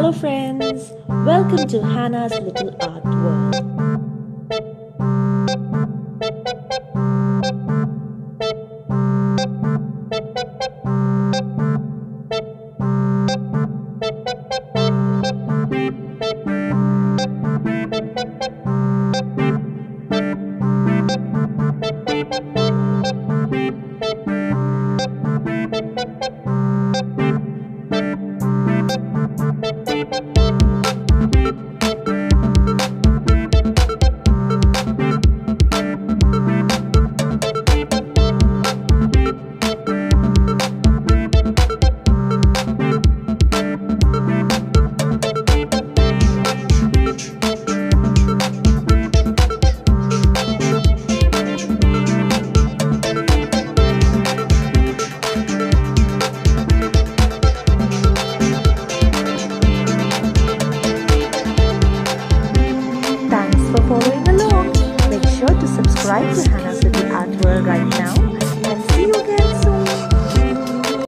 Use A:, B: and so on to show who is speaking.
A: Hello friends, welcome to Hannah's Little Art World. Thanks for following along. Make sure to subscribe to Hannah's Little Art World right now